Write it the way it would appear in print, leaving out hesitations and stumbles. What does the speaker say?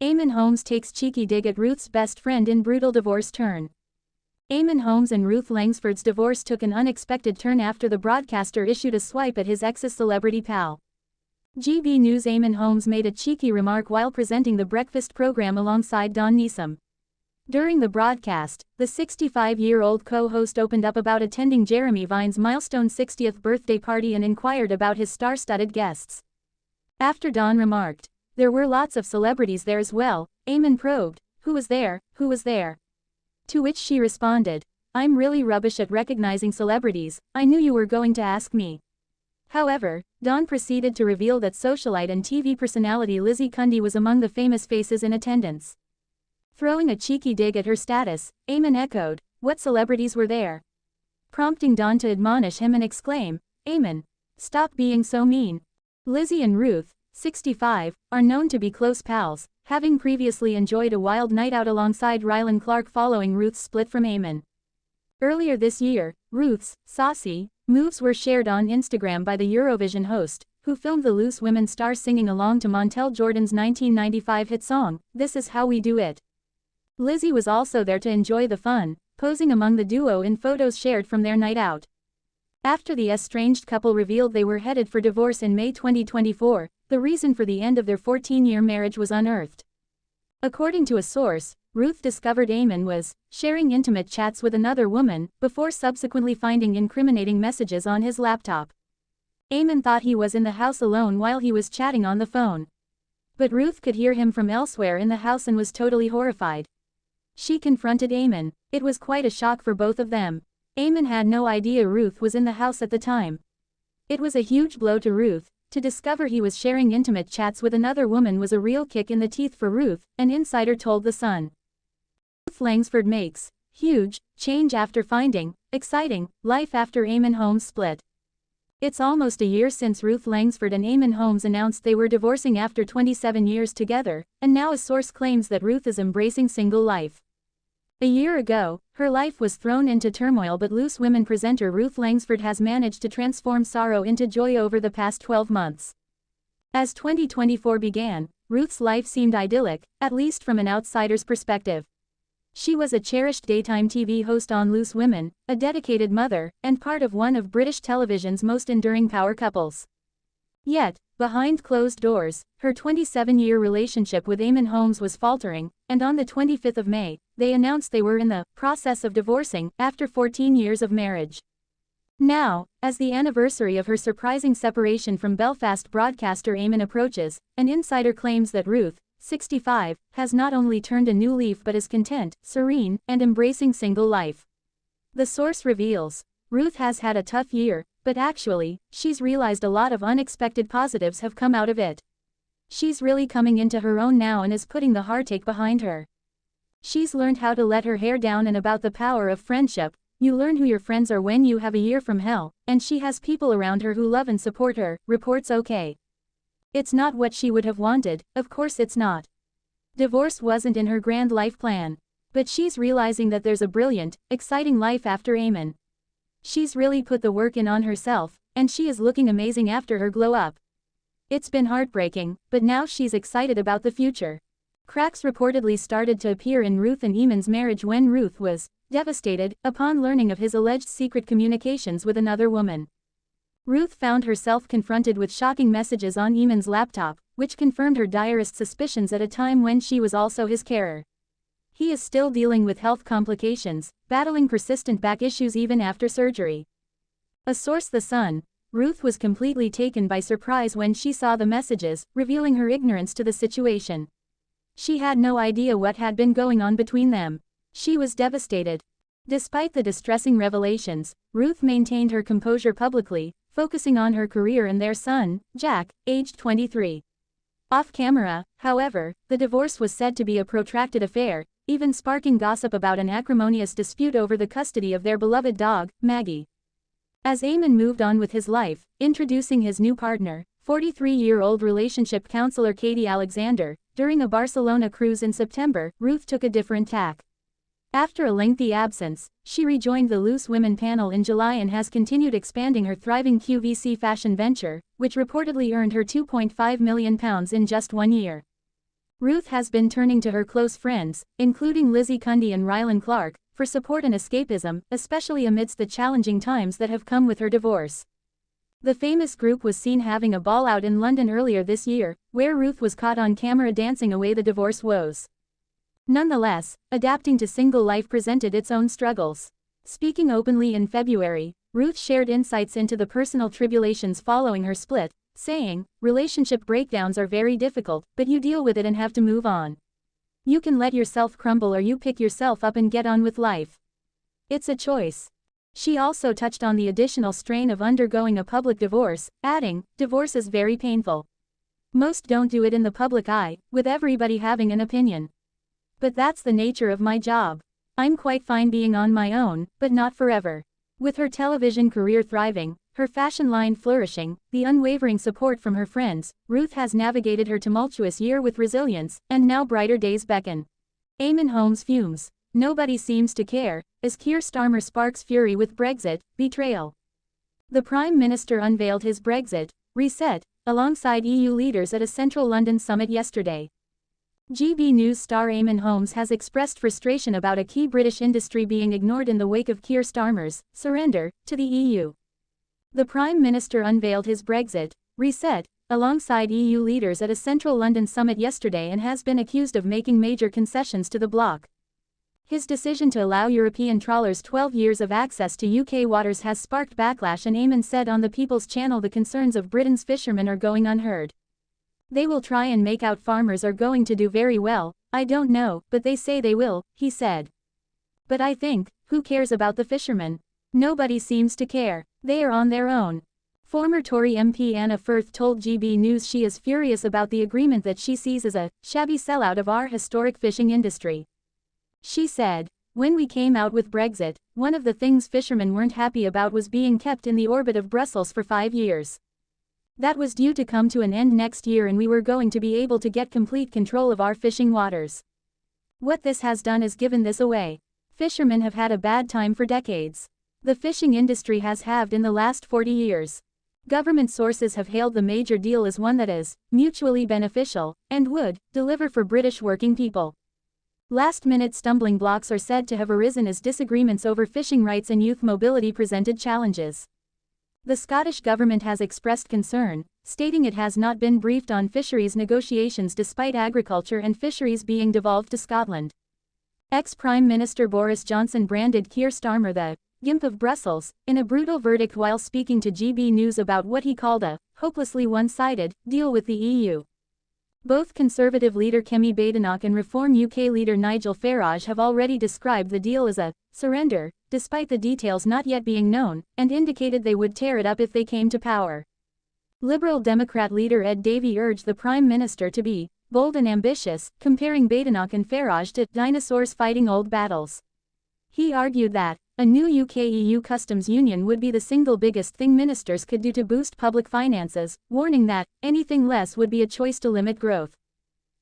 Eamonn Holmes takes cheeky dig at Ruth's best friend in brutal divorce turn. Eamonn Holmes and Ruth Langsford's divorce took an unexpected turn after the broadcaster issued a swipe at his ex's celebrity pal. GB News. Eamonn Holmes made a cheeky remark while presenting the breakfast program alongside Dawn Neesom. During the broadcast, the 65-year-old co-host opened up about attending Jeremy Vine's milestone 60th birthday party and inquired about his star-studded guests. After Dawn remarked, "There were lots of celebrities there as well," Eamonn probed, "Who was there, who was there?" To which she responded, "I'm really rubbish at recognizing celebrities, I knew you were going to ask me." However, Dawn proceeded to reveal that socialite and TV personality Lizzie Cundy was among the famous faces in attendance. Throwing a cheeky dig at her status, Eamonn echoed, "What celebrities were there?" prompting Dawn to admonish him and exclaim, "Eamonn, stop being so mean." Lizzie and Ruth, 65, are known to be close pals, having previously enjoyed a wild night out alongside Rylan Clark following Ruth's split from Eamonn. Earlier this year, Ruth's saucy moves were shared on Instagram by the Eurovision host, who filmed the Loose Women star singing along to Montel Jordan's 1995 hit song, "This Is How We Do It." Lizzie was also there to enjoy the fun, posing among the duo in photos shared from their night out. After the estranged couple revealed they were headed for divorce in May 2024, the reason for the end of their 14-year marriage was unearthed. According to a source, Ruth discovered Eamonn was sharing intimate chats with another woman, before subsequently finding incriminating messages on his laptop. Eamonn thought he was in the house alone while he was chatting on the phone. But Ruth could hear him from elsewhere in the house and was totally horrified. She confronted Eamonn. It was quite a shock for both of them. Eamonn had no idea Ruth was in the house at the time. It was a huge blow to Ruth. To discover he was sharing intimate chats with another woman was a real kick in the teeth for Ruth, an insider told The Sun. Ruth Langsford makes huge change after finding exciting life after Eamonn Holmes split. It's almost a year since Ruth Langsford and Eamonn Holmes announced they were divorcing after 27 years together, and now a source claims that Ruth is embracing single life. A year ago, her life was thrown into turmoil, but Loose Women presenter Ruth Langsford has managed to transform sorrow into joy over the past 12 months. As 2024 began, Ruth's life seemed idyllic, at least from an outsider's perspective. She was a cherished daytime TV host on Loose Women, a dedicated mother, and part of one of British television's most enduring power couples. Yet, behind closed doors, her 27-year relationship with Eamonn Holmes was faltering, and on the 25th of May, they announced they were in the process of divorcing after 14 years of marriage. Now, as the anniversary of her surprising separation from Belfast broadcaster Eamonn approaches, an insider claims that Ruth, 65, has not only turned a new leaf but is content, serene, and embracing single life. The source reveals, Ruth has had a tough year, but actually, she's realized a lot of unexpected positives have come out of it. She's really coming into her own now and is putting the heartache behind her. She's learned how to let her hair down and about the power of friendship. You learn who your friends are when you have a year from hell, and she has people around her who love and support her, reports OK. It's not what she would have wanted, of course it's not. Divorce wasn't in her grand life plan. But she's realizing that there's a brilliant, exciting life after Eamonn. She's really put the work in on herself, and she is looking amazing after her glow up. It's been heartbreaking, but now she's excited about the future. Cracks reportedly started to appear in Ruth and Eamonn's marriage when Ruth was devastated upon learning of his alleged secret communications with another woman. Ruth found herself confronted with shocking messages on Eamonn's laptop, which confirmed her direst suspicions at a time when she was also his carer. He is still dealing with health complications, battling persistent back issues even after surgery. A source The Sun, Ruth was completely taken by surprise when she saw the messages, revealing her ignorance to the situation. She had no idea what had been going on between them. She was devastated. Despite the distressing revelations, Ruth maintained her composure publicly, focusing on her career and their son, Jack, aged 23. Off camera, however, the divorce was said to be a protracted affair, even sparking gossip about an acrimonious dispute over the custody of their beloved dog, Maggie. As Eamonn moved on with his life, introducing his new partner, 43-year-old relationship counselor Katie Alexander, during a Barcelona cruise in September, Ruth took a different tack. After a lengthy absence, she rejoined the Loose Women panel in July and has continued expanding her thriving QVC fashion venture, which reportedly earned her £2.5 million in just 1 year. Ruth has been turning to her close friends, including Lizzie Cundy and Rylan Clark, for support and escapism, especially amidst the challenging times that have come with her divorce. The famous group was seen having a ball out in London earlier this year, where Ruth was caught on camera dancing away the divorce woes. Nonetheless, adapting to single life presented its own struggles. Speaking openly in February, Ruth shared insights into the personal tribulations following her split, saying, "Relationship breakdowns are very difficult, but you deal with it and have to move on. You can let yourself crumble or you pick yourself up and get on with life. It's a choice." She also touched on the additional strain of undergoing a public divorce, adding, "Divorce is very painful. Most don't do it in the public eye, with everybody having an opinion. But that's the nature of my job. I'm quite fine being on my own, but not forever." With her television career thriving, her fashion line flourishing, the unwavering support from her friends, Ruth has navigated her tumultuous year with resilience, and now brighter days beckon. Eamonn Holmes fumes. Nobody seems to care, as Keir Starmer sparks fury with Brexit betrayal. The Prime Minister unveiled his Brexit reset alongside EU leaders at a central London summit yesterday. GB News star Eamonn Holmes has expressed frustration about a key British industry being ignored in the wake of Keir Starmer's surrender to the EU. The Prime Minister unveiled his Brexit reset alongside EU leaders at a central London summit yesterday and has been accused of making major concessions to the bloc. His decision to allow European trawlers 12 years of access to UK waters has sparked backlash, and Eamonn said on the People's Channel the concerns of Britain's fishermen are going unheard. "They will try and make out farmers are going to do very well, I don't know, but they say they will," he said. "But I think, who cares about the fishermen? Nobody seems to care. They are on their own." Former Tory MP Anna Firth told GB News she is furious about the agreement that she sees as a shabby sellout of our historic fishing industry. She said, "When we came out with Brexit, one of the things fishermen weren't happy about was being kept in the orbit of Brussels for 5 years. That was due to come to an end next year and we were going to be able to get complete control of our fishing waters. What this has done is given this away. Fishermen have had a bad time for decades. The fishing industry has halved in the last 40 years. Government sources have hailed the major deal as one that is mutually beneficial and would deliver for British working people." Last-minute stumbling blocks are said to have arisen as disagreements over fishing rights and youth mobility presented challenges. The Scottish Government has expressed concern, stating it has not been briefed on fisheries negotiations despite agriculture and fisheries being devolved to Scotland. Ex-Prime Minister Boris Johnson branded Keir Starmer the "Gimp of Brussels" in a brutal verdict while speaking to GB News about what he called a hopelessly one-sided deal with the EU. Both Conservative leader Kemi Badenoch and Reform UK leader Nigel Farage have already described the deal as a surrender, despite the details not yet being known, and indicated they would tear it up if they came to power. Liberal Democrat leader Ed Davey urged the Prime Minister to be bold and ambitious, comparing Badenoch and Farage to dinosaurs fighting old battles. He argued that a new UK-EU customs union would be the single biggest thing ministers could do to boost public finances, warning that anything less would be a choice to limit growth.